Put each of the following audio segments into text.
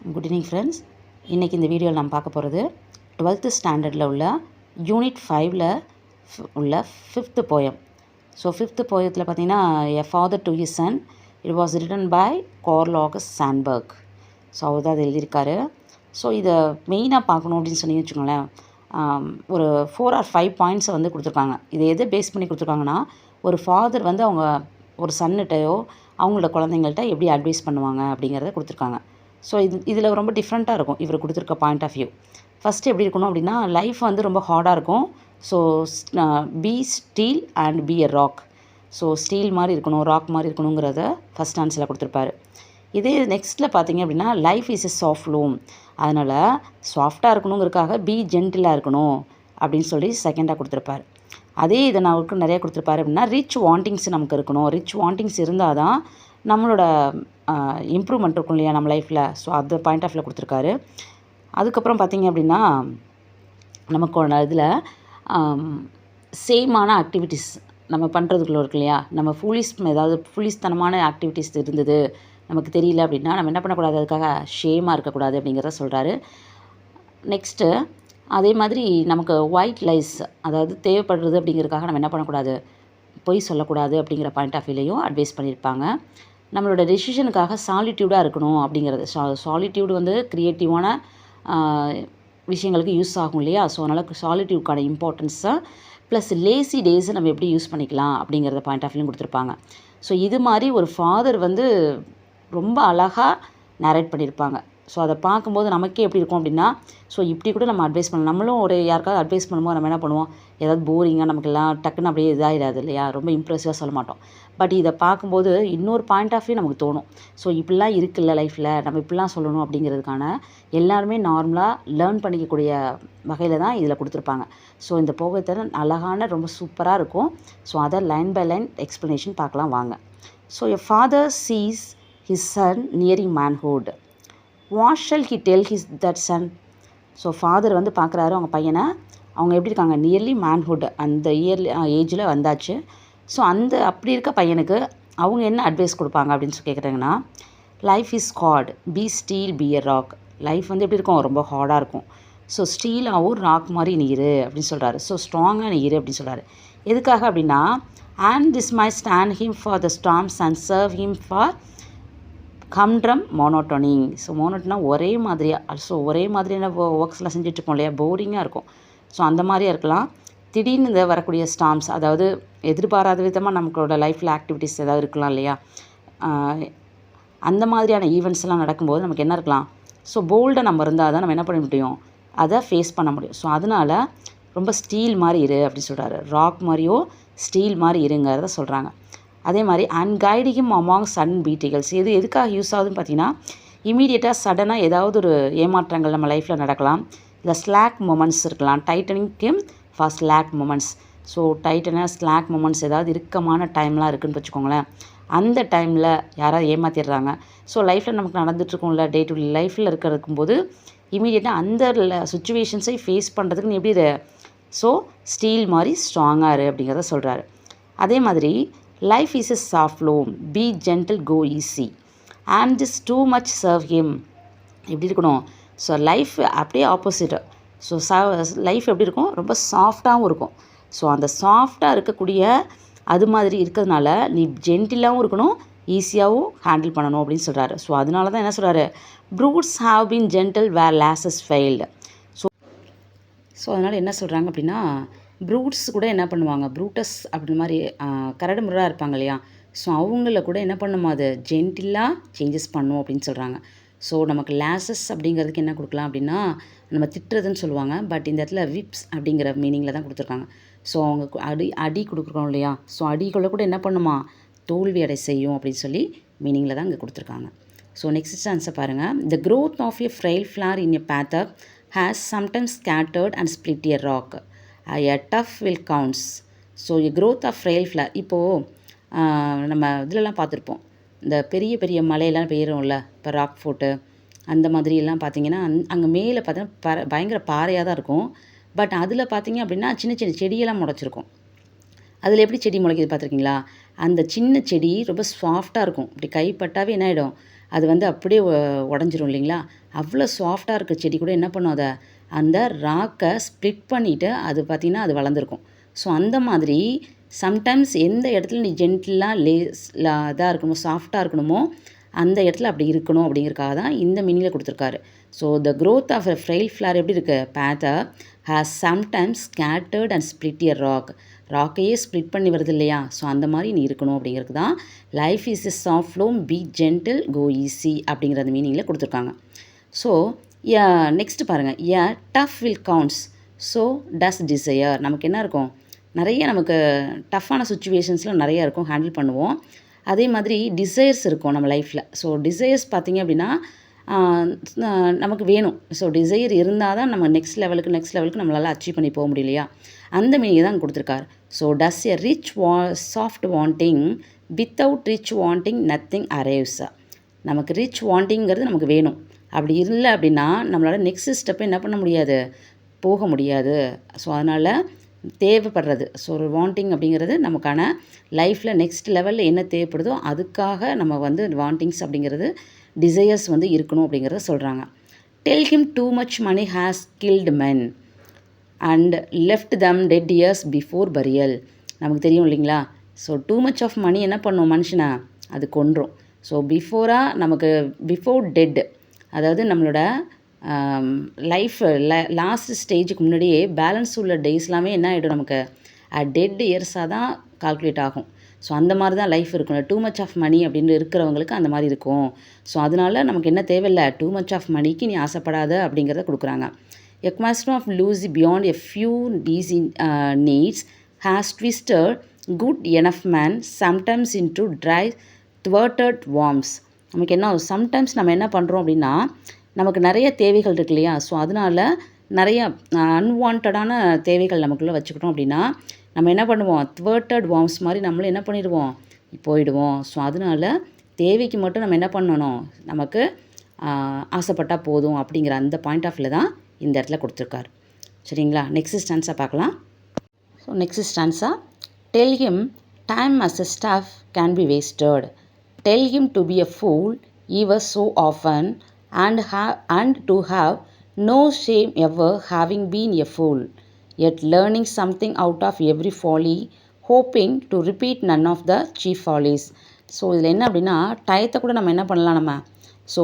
Good evening friends. இன்றைக்கி இந்த வீடியோவில் நம்ம பார்க்க போகிறது 12th ஸ்டாண்டர்டில் உள்ள யூனிட் 5ல் உள்ள 5th போயம். ஸோ 5th போயத்தில் பார்த்திங்கன்னா a father to his son. It was written by Carl August Sandburg. So அவர் தான் அதை எழுதியிருக்காரு. ஸோ இதை மெயினாக பார்க்கணும் அப்படின்னு சொல்லி வச்சுக்கோங்களேன், ஒரு 4 or 5 பாயிண்ட்ஸை வந்து கொடுத்துருக்காங்க. இதை எதை பேஸ் பண்ணி கொடுத்துருக்காங்கன்னா, ஒரு ஃபாதர் வந்து அவங்க ஒரு சன்னிட்டையோ அவங்களோட குழந்தைங்கள்ட்ட எப்படி அட்வைஸ் பண்ணுவாங்க அப்படிங்கிறத கொடுத்துருக்காங்க. ஸோ இதில் ரொம்ப டிஃப்ரெண்ட்டாக இருக்கும் இவர் கொடுத்துருக்க பாயிண்ட் ஆஃப் வியூ. ஃபஸ்ட்டு எப்படி இருக்கணும் அப்படின்னா, லைஃப் வந்து ரொம்ப ஹார்டாக இருக்கும். So be steel and be a rock. So ஸ்டீல் மாதிரி இருக்கணும், ராக் மாதிரி இருக்கணுங்கிறத ஃபஸ்ட் ஆன்சரில் கொடுத்துருப்பாரு. இதே நெக்ஸ்ட்டில் பார்த்தீங்க அப்படின்னா, life is a soft loom. அதனால் சாஃப்டாக இருக்கணுங்கிறதுக்காக பி ஜென்டிலாக இருக்கணும் அப்படின்னு சொல்லி செகண்டாக கொடுத்துருப்பாரு. அதே இதை நமக்கு நிறைய கொடுத்துருப்பாரு அப்படின்னா, ரிச் வாண்டிங்ஸ் நமக்கு இருக்கணும். ரிச் வாண்டிங்ஸ் இருந்தால் தான் நம்மளோட இம்ப்ரூவ்மெண்ட் இருக்கும் இல்லையா நம்ம லைஃப்பில். ஸோ அந்த பாயிண்ட் ஆஃப் வியூவில் கொடுத்துருக்காரு. அதுக்கப்புறம் பார்த்திங்க அப்படின்னா, நமக்கு இதில் சேமான ஆக்டிவிட்டீஸ் நம்ம பண்ணுறதுக்குள்ள இருக்கு இல்லையா, நம்ம ஏதாவது ஃபுல்லிஸ்தனமான ஆக்டிவிட்டீஸ் இருந்தது நமக்கு தெரியல அப்படின்னா நம்ம என்ன பண்ணக்கூடாது, அதுக்காக ஷேமாக இருக்கக்கூடாது அப்படிங்கிறத சொல்கிறாரு. நெக்ஸ்ட்டு அதே மாதிரி நமக்கு ஒயிட் லைஸ், அதாவது தேவைப்படுறது அப்படிங்கிறதுக்காக நம்ம என்ன பண்ணக்கூடாது, பொய் சொல்லக்கூடாது அப்படிங்கிற பாயிண்ட் ஆஃப் வியூலையும் அட்வைஸ் பண்ணியிருப்பாங்க. நம்மளோட டெசிஷனுக்காக சாலிட்யூடாக இருக்கணும் அப்படிங்கிறது. சாலிட்யூடு வந்து க்ரியேட்டிவான விஷயங்களுக்கு யூஸ் ஆகும் இல்லையா. ஸோ அதனால் சாலிட்யூடுக்கான இம்பார்ட்டன்ஸை ப்ளஸ் லேசி டேஸை நம்ம எப்படி யூஸ் பண்ணிக்கலாம் அப்படிங்கிறத பாயிண்ட் ஆஃப் வியூ கொடுத்துருப்பாங்க. ஸோ இது மாதிரி ஒரு ஃபாதர் வந்து ரொம்ப அழகாக நரேட் பண்ணியிருப்பாங்க. ஸோ அதை பார்க்கும்போது நமக்கே எப்படி இருக்கும் அப்படின்னா, ஸோ இப்படி கூட நம்ம அட்வைஸ் பண்ணலாம். நம்மளும் ஒரு யாருக்காவது அட்வைஸ் பண்ணும்போது நம்ம என்ன பண்ணுவோம், ஏதாவது போரிங்காக நமக்கெல்லாம் டக்குன்னு அப்படியே இதாகிடாது இல்லையா, ரொம்ப இம்ப்ரெசிவாக சொல்ல மாட்டோம். பட் இதை பார்க்கும்போது இன்னொரு பாயிண்ட் ஆஃப் வியூ நமக்கு தோணும். ஸோ இப்படிலாம் இருக்குல்ல லைஃப்பில், நம்ம இப்படிலாம் சொல்லணும் அப்படிங்கிறதுக்கான எல்லாருமே நார்மலாக லேர்ன் பண்ணிக்கக்கூடிய வகையில் தான் இதில் கொடுத்துருப்பாங்க. ஸோ இந்த போகத்தை அழகான ரொம்ப சூப்பராக இருக்கும். ஸோ அதை லைன் பை லைன் எக்ஸ்ப்ளனேஷன் பார்க்கலாம் வாங்க. So a father sees his son nearing manhood. What shall he tell that son? So father வந்து பார்க்குறாரு அவங்க பையனை, அவங்க எப்படி இருக்காங்க, நியர்லி மேன்ஹுட், அந்த ஏஜில் வந்தாச்சு. ஸோ அப்படி இருக்க பையனுக்கு அவங்க என்ன அட்வைஸ் கொடுப்பாங்க அப்படின்னு சொல்லி கேட்குறாங்கன்னா, life is hard, be steel be a rock. Life வந்து எப்படி இருக்கும், ரொம்ப ஹார்டாக இருக்கும். ஸோ ஸ்டீலாகவும் ராக் மாதிரி நீ இரு அப்படின்னு சொல்கிறாரு. ஸோ ஸ்ட்ராங்காக நீ இரு அப்படின்னு சொல்கிறாரு. எதுக்காக அப்படின்னா, and this might stand him for the storms and serve him for humdrum monotony. So மோனோட்டோனா ஒரே மாதிரியாக, ஸோ ஒரே மாதிரியான ஒர்க்ஸ்லாம் செஞ்சுட்ருப்போம் இல்லையா, போரிங்காக இருக்கும். ஸோ அந்த மாதிரியாக இருக்கலாம். திடீர்னு இந்த வரக்கூடிய ஸ்டாம்ஸ், அதாவது எதிர்பாராத விதமாக நமக்கோட லைஃப்பில் ஆக்டிவிட்டீஸ் ஏதாவது இருக்கலாம் இல்லையா, அந்த மாதிரியான ஈவெண்ட்ஸ்லாம் நடக்கும்போது நமக்கு என்ன இருக்கலாம், ஸோ போல்டாக நம்ம இருந்தால் தான் நம்ம என்ன பண்ண முடியும், அதை ஃபேஸ் பண்ண முடியும். ஸோ அதனால் ரொம்ப ஸ்டீல் மாதிரி இரு அப்படின்னு சொல்கிறாரு. ராக் மாதிரியோ ஸ்டீல் மாதிரி இருங்கிறத சொல்கிறாங்க. அதே மாதிரி அன்கைடிங் அமாங் சடன் பீட்டிகல்ஸ். இது எதுக்காக யூஸ் ஆகுதுன்னு பார்த்தீங்கன்னா, இமீடியட்டாக சடனாக ஏதாவது ஒரு ஏமாற்றங்கள் நம்ம லைஃப்பில் நடக்கலாம். இல்லை ஸ்லாக் மொமெண்ட்ஸ் இருக்கலாம். Tightening Kim for slack moments. So slack moments ஏதாவது இறுக்கமான டைம்லாம் இருக்குதுன்னு வச்சுக்கோங்களேன். அந்த டைமில் யாராவது ஏமாற்றிடுறாங்க. ஸோ லைஃப்பில் நமக்கு நடந்துகிட்ருக்கோம்ல, டே டு டே லைஃப்பில் இருக்கும்போது இமீடியட்டாக அந்த சுச்சுவேஷன்ஸை ஃபேஸ் பண்ணுறதுக்கு நீ எப்படி ஸோ ஸ்டீல் மாதிரி ஸ்ட்ராங்காக இரு அப்படிங்கிறத சொல்கிறாரு. அதே மாதிரி life is a soft loom, be gentle go easy and this too much serve him. எப்படி இருக்கணும், ஸோ லைஃப் அப்படியே ஆப்போசிட்டு. ஸோ லைஃப் எப்படி இருக்கும், ரொம்ப சாஃப்டாகவும் இருக்கும். ஸோ அந்த சாஃப்டாக இருக்கக்கூடிய அது மாதிரி இருக்கிறதுனால நீ ஜென்டிலாகவும் இருக்கணும், ஈஸியாகவும் ஹேண்டில் பண்ணணும் அப்படின்னு சொல்கிறாரு. ஸோ அதனால தான் என்ன சொல்கிறாரு, brutes have been gentle where lashes failed. So அதனால் என்ன சொல்கிறாங்க அப்படின்னா, ப்ரூட்ஸ் கூட என்ன பண்ணுவாங்க, ப்ரூட்டஸ் அப்படி மாதிரி கரடு முரடாக இருப்பாங்க இல்லையா, ஸோ அவங்கள கூட என்ன பண்ணுமா, அது ஜென்டிலாக சேஞ்சஸ் பண்ணும் அப்படின்னு சொல்கிறாங்க. ஸோ நமக்கு லாசஸ் அப்படிங்கிறதுக்கு என்ன கொடுக்கலாம் அப்படின்னா, நம்ம திட்டுறதுன்னு சொல்லுவாங்க. பட் இந்த இடத்துல விப்ஸ் அப்படிங்கிற மீனிங்கில் தான் கொடுத்துருக்காங்க. ஸோ அவங்க அடி கொடுக்குறோம் இல்லையா, ஸோ அடிக்குள்ளே கூட என்ன பண்ணுமா, தோல்வி அடை செய்யும் அப்படின்னு சொல்லி மீனிங்கில் தான் இங்கே கொடுத்துருக்காங்க. ஸோ நெக்ஸ்ட் ஆன்சர் பாருங்கள். The growth of a frail flower in a path up has sometimes scattered and split a rock. A tough will counts. So growth of frail flower. இப்போது நம்ம இதிலலாம் பார்த்துருப்போம், இந்த பெரிய பெரிய மலையெல்லாம் பெய்கிறோம்ல, இப்போ ராக் ஃபோர்ட்டு அந்த மாதிரியெல்லாம் பார்த்திங்கன்னா அங்கே மேலே பார்த்தீங்கன்னா பயங்கர பாறையாக தான் இருக்கும். பட் அதில் பார்த்திங்க அப்படின்னா சின்ன சின்ன செடியெல்லாம் முளைச்சிருக்கும். அதில் எப்படி செடி முளைக்குது பார்த்துருக்கீங்களா, அந்த சின்ன செடி ரொம்ப சாஃப்டாக இருக்கும். இப்படி கைப்பட்டாவே என்ன ஆகிடும், அது வந்து அப்படியே உடஞ்சிரும் இல்லைங்களா? அவ்வளோ சாஃப்டாக இருக்க செடி கூட என்ன பண்ணும் அதை அந்த ராக்கை ஸ்ப்ளிட் பண்ணிவிட்டு அது பார்த்திங்கன்னா அது வளர்ந்துருக்கும். ஸோ அந்த மாதிரி சம்டைம்ஸ் எந்த இடத்துல நீ ஜென்டிலாக இதாக இருக்கணுமோ சாஃப்டாக இருக்கணுமோ அந்த இடத்துல அப்படி இருக்கணும் அப்படிங்கிறக்காக தான் இந்த மீனிங்கில் கொடுத்துருக்காரு. So the growth of a frail flower எப்படி இருக்குது? Path up has sometimes scattered and split a ராக்கையே ஸ்ப்ளிட் பண்ணி வருது இல்லையா? ஸோ அந்த மாதிரி நீ இருக்கணும் அப்படிங்கிறது தான் life is a soft loam, be gentle, go easy அப்படிங்கிற அந்த மீனிங்கில் கொடுத்துருக்காங்க. ஸோ நெக்ஸ்ட்டு பாருங்கள், a tough will counts, so does desire. நமக்கு என்ன இருக்கும்? நிறைய நமக்கு டஃப்பான சுச்சுவேஷன்ஸ்லாம் நிறையா இருக்கும், ஹேண்டில் பண்ணுவோம். அதே மாதிரி டிசைர்ஸ் இருக்கும் நம்ம லைஃப்பில். ஸோ டிசைர்ஸ் பார்த்திங்க அப்படின்னா நமக்கு வேணும். ஸோ டிசைர் இருந்தால் தான் நம்ம நெக்ஸ்ட் லெவலுக்கு நம்மளால் அச்சீவ் பண்ணி போக முடியும் இல்லையா? அந்த மீனிங் தான் கொடுத்துருக்காரு. So does a rich soft wanting without rich wanting nothing arrives. நமக்கு ரிச் வாண்டிங்கிறது நமக்கு வேணும். அப்படி இல்லை அப்படின்னா நம்மளால் நெக்ஸ்ட் ஸ்டெப்பை என்ன பண்ண முடியாது, போக முடியாது. ஸோ அதனால் தேவைப்படுறது, ஸோ ஒரு வாண்டிங் அப்படிங்கிறது நமக்கான லைஃப்பில் நெக்ஸ்ட் லெவலில் என்ன தேவைப்படுதோ அதுக்காக நம்ம வந்து வாண்டிங்ஸ் அப்படிங்கிறது டிசையர்ஸ் வந்து இருக்கணும் அப்படிங்கிறத சொல்கிறாங்க. Tell him too much money has killed men and left them dead years before burial. நமக்கு தெரியும் இல்லைங்களா? So too much of money என்ன பண்ணும் மனுஷனை, அது கொன்றும். ஸோ பிஃபோர் டெட், அதாவது நம்மளோட லைஃப் லாஸ்ட் ஸ்டேஜுக்கு முன்னாடியே பேலன்ஸ் உள்ள டேஸ் எல்லாமே என்ன ஆகிடும், நமக்கு டெட் இயர்ஸாக தான் கால்குலேட் ஆகும். ஸோ அந்த மாதிரி தான் லைஃப் இருக்கணும். டூ மச் ஆஃப் மணி அப்படின்னு இருக்கிறவங்களுக்கு அந்த மாதிரி இருக்கும். ஸோ அதனால நமக்கு என்ன தேவையில்லை, டூ மச் ஆஃப் மணிக்கு நீ ஆசைப்படாத அப்படிங்கிறத கொடுக்குறாங்க. A question of loose beyond a few these needs has twisted good enough men sometimes into dry thwarted worms. நமக்கு என்ன சம்டைம்ஸ் நம்ம என்ன பண்ணுறோம் அப்படின்னா நமக்கு நிறைய தேவைகள் இருக்கு இல்லையா? ஸோ அதனால் நிறைய அன்வான்டான தேவைகள் நமக்குள்ளே வச்சுக்கிட்டோம் அப்படின்னா நம்ம என்ன பண்ணுவோம், த்வர்ட்டட் வார்ம்ஸ் மாதிரி நம்மளும் என்ன பண்ணிடுவோம், போயிடுவோம். ஸோ அதனால் தேவைக்கு மட்டும் நம்ம என்ன பண்ணணும், நமக்கு ஆசைப்பட்டால் போதும் அப்படிங்கிற அந்த பாயிண்ட் ஆஃப் வியூவில் தான் இந்த இடத்துல கொடுத்துருக்காரு. சரிங்களா? நெக்ஸ்ட் ஸ்டான்ஸாக பார்க்கலாம். ஸோ நெக்ஸ்ட் ஸ்டான்ஸாக tell him time as a stuff can be wasted. Tell him to be a fool ever so often and to have no shame ever having been a fool, yet learning something out of every folly, hoping to repeat none of the chief follies. So இதில் என்ன அப்படின்னா டயத்தை கூட நம்ம என்ன பண்ணலாம், நம்ம so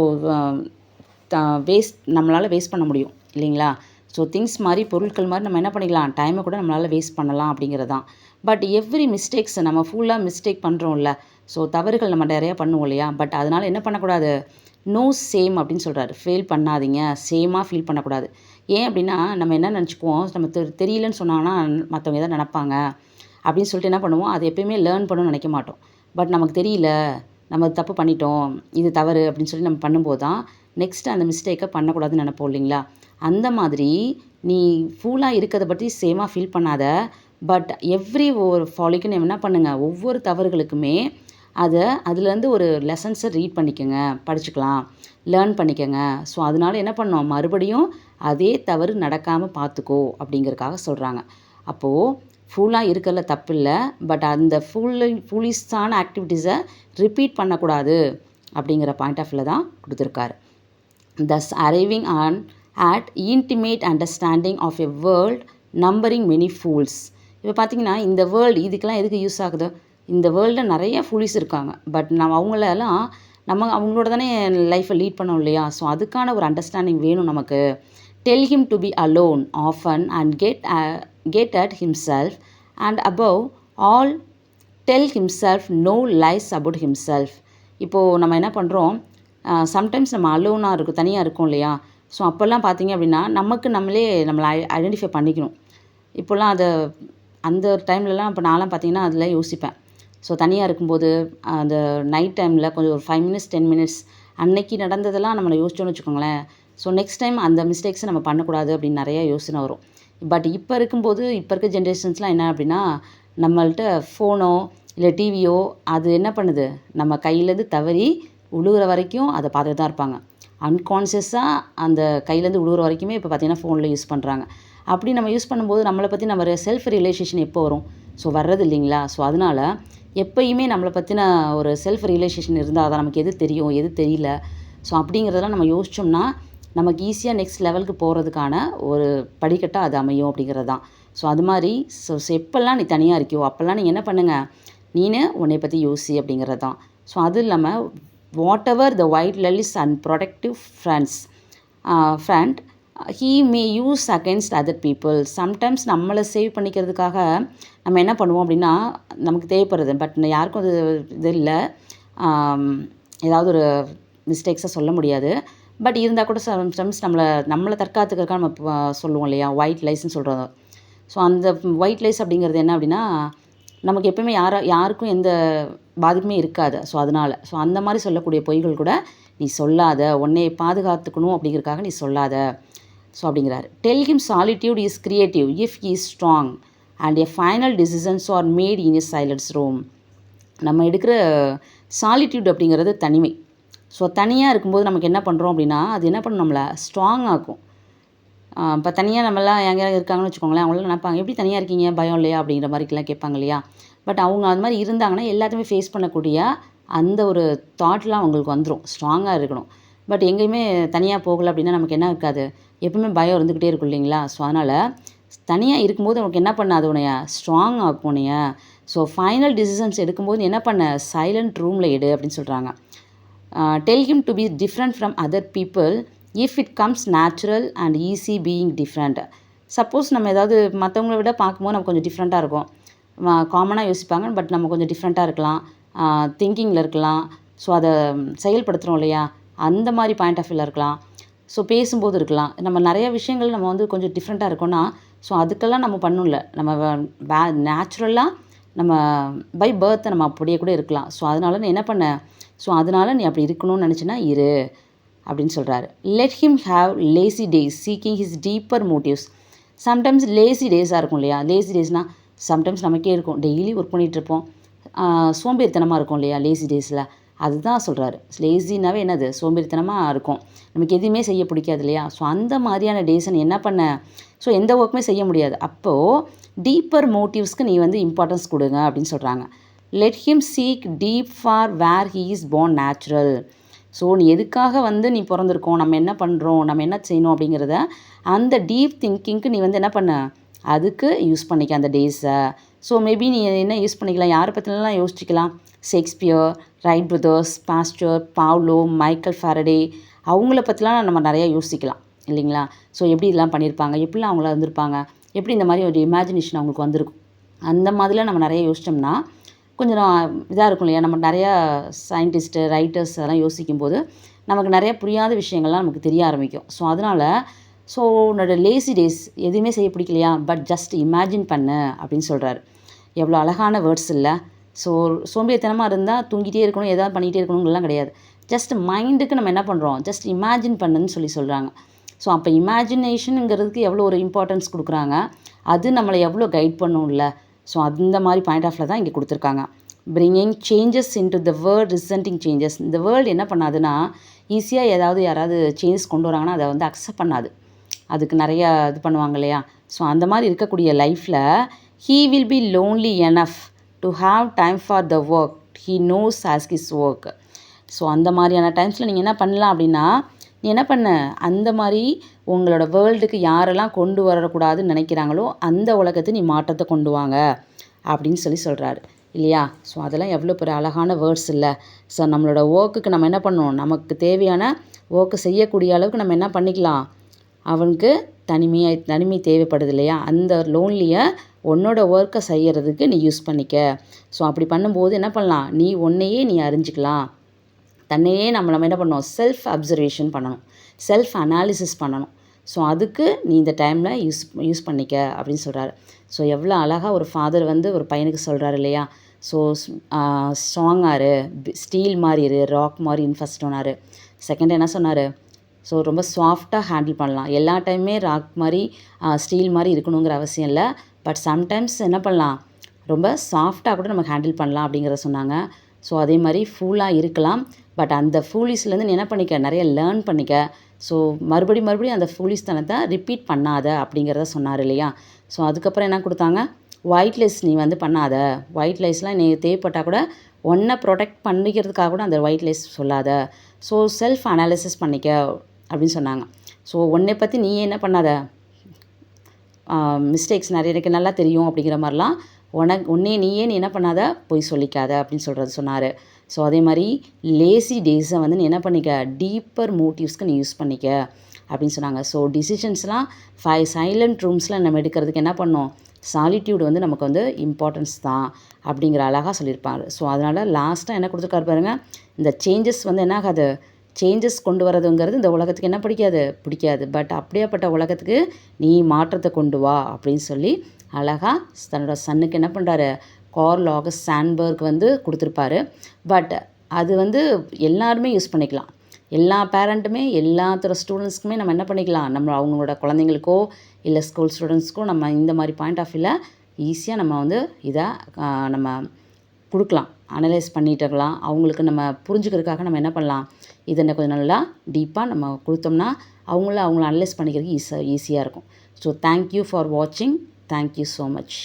நம்மளால் வேஸ்ட் பண்ண முடியும் இல்லைங்களா? ஸோ திங்ஸ் மாதிரி பொருட்கள் மாதிரி நம்ம என்ன பண்ணிக்கலாம், டைமை கூட நம்மளால் வேஸ்ட் பண்ணலாம் அப்படிங்கிறது தான். பட் எவ்ரி மிஸ்டேக்ஸ் நம்ம ஃபுல்லாக மிஸ்டேக் பண்ணுறோம்ல, ஸோ தவறுகள் நம்ம நிறையா பண்ணுவோம் இல்லையா? பட் அதனால் என்ன பண்ணக்கூடாது, நோ சேம் அப்படின்னு சொல்கிறாரு. ஃபெயில் பண்ணாதீங்க, சேமாக ஃபீல் பண்ணக்கூடாது. ஏன் அப்படின்னா நம்ம என்ன நினச்சிக்குவோம், நம்ம தெரியலன்னு சொன்னாங்கன்னா மற்றவங்க எதாவது நினப்பாங்க அப்படின்னு சொல்லிட்டு என்ன பண்ணுவோம், அதை எப்போயுமே லேர்ன் பண்ணணும்னு நினைக்க மாட்டோம். பட் நமக்கு தெரியல, நம்ம தப்பு பண்ணிட்டோம், இது தவறு அப்படின்னு சொல்லி நம்ம பண்ணும்போது தான் நெக்ஸ்ட்டு அந்த மிஸ்டேக்கை பண்ணக்கூடாதுன்னு நினைப்போம் இல்லைங்களா? அந்த மாதிரி நீ ஃபுல்லாக இருக்கிறத பற்றி சேமாக ஃபீல் பண்ணாத. பட் எவ்ரி ஒரு ஃபாலிக்கு நம்ம என்ன பண்ணுங்கள், ஒவ்வொரு தவறுகளுக்குமே அதுலேருந்து ஒரு லெசன்ஸை ரீட் பண்ணிக்கோங்க, படிச்சுக்கலாம், லேர்ன் பண்ணிக்கோங்க. ஸோ அதனால் என்ன பண்ணோம், மறுபடியும் அதே தவறு நடக்காமல் பார்த்துக்கோ அப்படிங்கிறதுக்காக சொல்கிறாங்க. அப்போது ஃபுல்லாக இருக்கிறதுல தப்பு இல்லை, பட் அந்த ஃபுல்லிஷான ஆக்டிவிட்டீஸை ரிப்பீட் பண்ணக்கூடாது அப்படிங்கிற பாயிண்ட் ஆஃப் வியூவில் தான் கொடுத்துருக்காரு. thus arriving at intimate understanding of a world numbering many fools. இப்போ பார்த்தீங்கன்னா இந்த வேர்ல்டு இதுக்கெல்லாம் எதுக்கு யூஸ் ஆகுது, இந்த வேர்ல்டில் நிறைய ஃபூலிஸ் இருக்காங்க. பட் அவங்களெல்லாம் அவங்களோட தானே லைஃப்பை லீட் பண்ணோம் இல்லையா? ஸோ அதுக்கான ஒரு அண்டர்ஸ்டாண்டிங் வேணும் நமக்கு. Tell him to be alone often and get at himself and above all tell himself no lies about himself. இப்போது நம்ம என்ன பண்ணுறோம், சம்டைம்ஸ் நம்ம அலோனாக தனியாக இருக்கோம் இல்லையா? ஸோ அப்போல்லாம் பார்த்தீங்க அப்படின்னா நம்மளை ஐடென்டிஃபை பண்ணிக்கணும். இப்போல்லாம் அந்த டைம்லலாம் இப்போ நான்லாம் பார்த்தீங்கன்னா அதில் யோசிப்பேன். ஸோ தனியாக இருக்கும்போது அந்த நைட் டைமில் கொஞ்சம் ஒரு 5 மினிட்ஸ் 10 மினிட்ஸ் அன்னைக்கு நடந்ததெல்லாம் நம்மளை யோசிச்சோன்னு வச்சுக்கோங்களேன். ஸோ நெக்ஸ்ட் டைம் அந்த மிஸ்டேக்ஸை நம்ம பண்ணக்கூடாது அப்படின்னு நிறையா யோசனை வரும். பட் இப்போ இருக்க ஜென்ரேஷன்ஸ்லாம் என்ன அப்படின்னா நம்மள்ட்ட ஃபோனோ இல்லை டிவியோ அது என்ன பண்ணுது, நம்ம கையிலேருந்து தவறி உழுகிற வரைக்கும் அதை பார்த்துட்டு தான் இருப்பாங்க. அன்கான்ஷியஸாக அந்த கையிலேருந்து உழுகிற வரைக்குமே இப்போ பார்த்திங்கன்னா ஃபோனில் யூஸ் பண்ணுறாங்க. அப்படி நம்ம யூஸ் பண்ணும்போது நம்மளை பற்றி நம்ம செல்ஃப் ரியலைசேஷன் எப்போ வரும், ஸோ வர்றது இல்லைங்களா? ஸோ அதனால் எப்பயுமே நம்மளை பற்றின ஒரு செல்ஃப் ரியலைசேஷன் இருந்தால் தான் நமக்கு எது தெரியும் எது தெரியல. ஸோ அப்படிங்கிறதெல்லாம் நம்ம யோசித்தோம்னா நமக்கு ஈஸியாக நெக்ஸ்ட் லெவலுக்கு போகிறதுக்கான ஒரு படிக்கட்டாக அது அமையும் அப்படிங்கிறது தான். ஸோ அது மாதிரி எப்போல்லாம் நீ தனியாக இருக்கியோ அப்போல்லாம் நீங்கள் என்ன பண்ணுங்கள், நீனு உன்னை பற்றி யோசி அப்படிங்கிறது தான். ஸோ அது இல்லாமல் whatever the white lies and protective front he may use against other people. Sometimes நம்மளை சேவ் பண்ணிக்கிறதுக்காக நம்ம என்ன பண்ணுவோம் அப்படின்னா நமக்கு தேவைப்படுறது, பட் யாருக்கும் அது இது இல்லை, ஏதாவது ஒரு மிஸ்டேக்ஸாக சொல்ல முடியாது. பட் இருந்தால் கூட சம்டைம்ஸ் நம்மளை தற்காத்துக்கிறதுக்காக நம்ம சொல்லுவோம் இல்லையா, ஒயிட் லைஸ்ன்னு சொல்கிறோம். ஸோ அந்த ஒயிட் லைஸ் அப்படிங்கிறது என்ன அப்படின்னா நமக்கு எப்பவுமே யாருக்கும் எந்த பாதிப்புமே இருக்காது. ஸோ அதனால் அந்த மாதிரி சொல்லக்கூடிய பொய்கள் கூட நீ சொல்லாத, உன்னை பாதுகாத்துக்கணும் அப்படிங்கிறதுக்காக நீ சொல்லாத. ஸோ அப்படிங்கிறாரு. Tell him solitude is creative if he is strong and a final decisions R made in a silence room. நம்ம எடுக்கிற சாலிட்யூட் அப்படிங்கிறது தனிமை. ஸோ தனியாக இருக்கும்போது நமக்கு என்ன பண்ணுறோம் அப்படின்னா அது என்ன பண்ணும், நம்மளை ஸ்ட்ராங் ஆக்கும். இப்போ தனியாக நம்மளாம் எங்கேயாவது இருக்காங்கன்னு வச்சுக்கோங்களேன், அவங்களாம் நினைப்பாங்க எப்படி தனியாக இருக்கீங்க, பயம் இல்லையா அப்படிங்கிற மாதிரிலாம் கேட்பாங்க இல்லையா. பட் அவங்க அது மாதிரி இருந்தாங்கன்னா எல்லாத்தையுமே ஃபேஸ் பண்ணக்கூடிய அந்த ஒரு தாட்லாம் அவங்களுக்கு வந்துடும், ஸ்ட்ராங்காக இருக்கணும். பட் எங்கேயுமே தனியாக போகலை அப்படின்னா நமக்கு என்ன இருக்காது, எப்பவுமே பயம் இருந்துக்கிட்டே இருக்கும் இல்லைங்களா. ஸோ அதனால் தனியாக இருக்கும்போது உனக்கு என்ன பண்ணாது, உன்னைய ஸ்ட்ராங் ஆக்கும் உன்னைய. ஸோ ஃபைனல் டிசிஷன்ஸ் எடுக்கும்போது என்ன பண்ண, சைலண்ட் ரூமில் எடு அப்படின்னு சொல்கிறாங்க. Tell him to be different from other people if it comes natural and easy being different. Suppose நம்ம ஏதாவது மற்றவங்கள விட பார்க்கும்போது நம்ம கொஞ்சம் டிஃப்ரெண்ட்டாக இருக்கும், காமனாக யோசிப்பாங்க, பட் நம்ம கொஞ்சம் டிஃப்ரெண்ட்டாக இருக்கலாம், திங்கிங்கில் இருக்கலாம். ஸோ அதை செயல்படுத்துகிறோம் இல்லையா, அந்த மாதிரி பாயிண்ட் ஆஃப் வியூவில் இருக்கலாம். ஸோ பேசும்போது இருக்கலாம். நம்ம நிறைய விஷயங்கள் நம்ம வந்து கொஞ்சம் டிஃப்ரெண்ட்டாக இருக்கோன்னா ஸோ அதுக்கெல்லாம் நம்ம பண்ணல, நம்ம நேச்சுரலாக நம்ம பை பர்த்தை நம்ம அப்படியே கூட இருக்கலாம். ஸோ அதனால நீ என்ன பண்ண, ஸோ அதனால் நீ அப்படி இருக்கணும்னு நினச்சின்னா இரு அப்படின்னு சொல்கிறாரு. Let him have lazy days seeking his deeper motives. Sometimes lazy டேஸாக இருக்கும் இல்லையா. லேசி டேஸ்னால் சம்டைம்ஸ் நமக்கே இருக்கும், டெய்லி ஒர்க் பண்ணிகிட்ருப்போம், சோம்பேறித்தனமாக இருக்கும் இல்லையா லேசி டேஸில். அதுதான் சொல்கிறாரு. லேசினாவே என்னது, சோம்பேறித்தனமாக இருக்கும், நமக்கு எதுவுமே செய்ய பிடிக்காது இல்லையா. ஸோ அந்த மாதிரியான டேஸை நீ என்ன பண்ண, ஸோ எந்த ஒர்க்குமே செய்ய முடியாது. அப்போது டீப்பர் மோட்டிவ்ஸ்க்கு நீ வந்து இம்பார்ட்டன்ஸ் கொடுங்க அப்படின்னு சொல்கிறாங்க. Let him seek deep for where he is born natural. So நீ எதுக்காக வந்து நீ பிறந்திருக்கோம், நம்ம என்ன பண்ணுறோம், நம்ம என்ன செய்யணும் அப்படிங்கிறத அந்த டீப் திங்கிங்க்கு நீ வந்து என்ன பண்ண, அதுக்கு யூஸ் பண்ணிக்க அந்த டேஸை. ஸோ மேபி நீ என்ன யூஸ் பண்ணிக்கலாம், யாரை பற்றிலாம் யோசிச்சிக்கலாம், Shakespeare, Wright brothers, Pasteur, Pavlov, Michael Faraday, அவங்கள பற்றிலாம் நம்ம நிறையா யோசிக்கலாம் இல்லைங்களா. ஸோ எப்படி இதெல்லாம் பண்ணியிருப்பாங்க, எப்படிலாம் அவங்கள இருந்திருப்பாங்க, எப்படி இந்த மாதிரி ஒரு இமேஜினேஷன் அவங்களுக்கு வந்திருக்கும், அந்த மாதிரிலாம் நம்ம நிறைய யோசித்தோம்னா கொஞ்சம் இதாக இருக்கும் இல்லையா. நம்ம நிறையா சயின்டிஸ்ட்டு, ரைட்டர்ஸ் அதெல்லாம் யோசிக்கும்போது நமக்கு நிறைய புரியாத விஷயங்கள்லாம் நமக்கு தெரிய ஆரம்பிக்கும். ஸோ அதனால் உன்னோட லேசி டேஸ் எதுவுமே செய்ய பிடிக்கலையா, பட் ஜஸ்ட் இமேஜின் பண்ணு அப்படின்னு சொல்கிறாரு. எவ்வளோ அழகான வேர்ட்ஸ் இல்லை. ஸோ சோம்பேறித்தனமாக இருந்தால் தூங்கிட்டே இருக்கணும், எதாவது பண்ணிகிட்டே இருக்கணுங்கலாம் கிடையாது. ஜஸ்ட் மைண்டுக்கு நம்ம என்ன பண்ணுறோம், ஜஸ்ட் இமேஜின் பண்ணுன்னு சொல்கிறாங்க. ஸோ அப்போ இமேஜினேஷனுங்கிறதுக்கு எவ்வளோ ஒரு இம்பார்ட்டன்ஸ் கொடுக்குறாங்க, அது நம்மளை எவ்வளோ கைட் பண்ணும்ல. ஸோ அந்த மாதிரி பாயிண்ட் ஆஃபில் தான் இங்கே கொடுத்துருக்காங்க. Bringing changes into the world resenting changes. இந்த வேர்ல்டு என்ன பண்ணாதுன்னா ஈஸியாக யாராவது சேஞ்சஸ் கொண்டு வராங்கன்னா அதை வந்து அக்செப்ட் பண்ணாது, அதுக்கு நிறையா இது பண்ணுவாங்க இல்லையா. ஸோ அந்த மாதிரி இருக்கக்கூடிய லைஃப்பில் he will be lonely enough to have time for the work he knows as his work. So அந்த மாதிரியான டைம்ஸில் நீங்கள் என்ன பண்ணலாம் அப்படின்னா, நீ என்ன பண்ண, அந்த மாதிரி உங்களோட வேர்ல்டுக்கு யாரெல்லாம் கொண்டு வரக்கூடாதுன்னு நினைக்கிறாங்களோ அந்த உலகத்தை நீ மாற்றத்தை கொண்டு வாங்க அப்படின்னு சொல்கிறாரு இல்லையா. ஸோ அதெல்லாம் எவ்வளோ பெரிய அழகான வேர்ட்ஸ் இல்லை. ஸோ நம்மளோட ஒர்க்குக்கு நம்ம என்ன பண்ணணும், நமக்கு தேவையான ஒர்க்கு செய்யக்கூடிய அளவுக்கு நம்ம என்ன பண்ணிக்கலாம், அவனுக்கு தனிமை தேவைப்படுது இல்லையா, அந்த லோன்லியை உன்னோட ஒர்க்கை செய்கிறதுக்கு நீ யூஸ் பண்ணிக்க. ஸோ அப்படி பண்ணும்போது என்ன பண்ணலாம், நீ உன்னையே நீ அறிஞ்சிக்கலாம், தன்னையே நம்ம என்ன பண்ணணும், செல்ஃப் அப்சர்வேஷன் பண்ணணும், செல்ஃப் அனாலிசிஸ் பண்ணணும். ஸோ அதுக்கு நீ இந்த டைமில் யூஸ் பண்ணிக்க அப்படின்னு சொல்கிறாரு. ஸோ எவ்வளோ அழகாக ஒரு ஃபாதர் வந்து ஒரு பையனுக்கு சொல்கிறாரு இல்லையா. ஸோ ஸ்ட்ராங்காரு, ஸ்டீல் மாதிரி இரு, ராக் மாதிரி இன்ஃபஸ்ட் சொன்னார். செகண்ட் என்ன சொன்னார், ஸோ ரொம்ப சாஃப்டாக ஹேண்டில் பண்ணலாம், எல்லா டைமுமே ராக் மாதிரி ஸ்டீல் மாதிரி இருக்கணுங்கிற அவசியம் இல்லை, பட் சம்டைம்ஸ் என்ன பண்ணலாம், ரொம்ப சாஃப்டாக கூட நம்ம ஹேண்டில் பண்ணலாம் அப்படிங்கிறத சொன்னாங்க. ஸோ அதே மாதிரி ஃபூலாக இருக்கலாம், பட் அந்த ஃபூலிஸ்லேருந்து நீ என்ன பண்ணிக்க, நிறைய லேர்ன் பண்ணிக்க. ஸோ மறுபடியும் அந்த ஃபூலிஸ்தனத்தை ரிப்பீட் பண்ணாத அப்படிங்கிறத சொன்னார் இல்லையா. ஸோ அதுக்கப்புறம் என்ன கொடுத்தாங்க, ஒயிட் லைஸ் நீ வந்து பண்ணாத, ஒயிட் லைஸ்லாம் நீ தேவைப்பட்டால் கூட உன்னை ப்ரொடெக்ட் பண்ணிக்கிறதுக்காக கூட அந்த ஒயிட் லைஸ் சொல்லாத. ஸோ செல்ஃப் அனாலிசிஸ் பண்ணிக்க அப்படின்னு சொன்னாங்க. ஸோ உன்னை பற்றி நீயே என்ன பண்ணாத, மிஸ்டேக்ஸ் நிறைய எனக்கு நல்லா தெரியும் அப்படிங்கிற மாதிரிலாம் உன்னையே நீ என்ன பண்ணாத, போய் சொல்லிக்காத அப்படின்னு சொன்னார். ஸோ அதே மாதிரி லேசி டேஸை வந்து நீ என்ன பண்ணிக்க, டீப்பர் மோட்டிவ்ஸ்க்கு நீ யூஸ் பண்ணிக்க அப்படின்னு சொன்னாங்க. ஸோ டிசிஷன்ஸ்லாம் 5 சைலண்ட் ரூம்ஸில் நம்ம எடுக்கிறதுக்கு என்ன பண்ணோம், சாலிட்யூட் வந்து நமக்கு வந்து இம்பார்ட்டன்ஸ் தான் அப்படிங்கிற அழகாக சொல்லியிருப்பாங்க. ஸோ அதனால் லாஸ்ட்டாக என்ன கொடுத்துருக்காரு பாருங்கள், இந்த சேஞ்சஸ் வந்து என்ன ஆகாது, சேஞ்சஸ் கொண்டு வரதுங்கிறது இந்த உலகத்துக்கு என்ன பிடிக்காது. பட் அப்படியேப்பட்ட உலகத்துக்கு நீ மாற்றத்தை கொண்டு வா அப்படின்னு சொல்லி அழகாக தன்னோட சன்னுக்கு என்ன பண்ணுறாரு, கார்ல் ஆகஸ்ட் சாண்ட்பர்க் வந்து கொடுத்துருப்பாரு. பட் அது வந்து எல்லாருமே யூஸ் பண்ணிக்கலாம். எல்லா பேரண்ட்டுமே எல்லாத்தோட ஸ்டூடெண்ட்ஸ்க்குமே நம்ம என்ன பண்ணிக்கலாம், நம்ம அவங்களோட குழந்தைங்களுக்கோ இல்லை ஸ்கூல் ஸ்டூடெண்ட்ஸ்க்கோ நம்ம இந்த மாதிரி பாயிண்ட் ஆஃப் வியூவில் ஈஸியாக நம்ம வந்து இதை நம்ம கொடுக்கலாம், அனலைஸ் பண்ணிட்டுருக்கலாம். அவங்களுக்கு நம்ம புரிஞ்சுக்கிறதுக்காக நம்ம என்ன பண்ணலாம், இதை கொஞ்சம் நல்லா டீப்பாக நம்ம கொடுத்தோம்னா அவங்கள அனலைஸ் பண்ணிக்கிறதுக்கு ஈஸியாக இருக்கும். ஸோ தேங்க்யூ ஃபார் வாட்சிங். Thank you so much.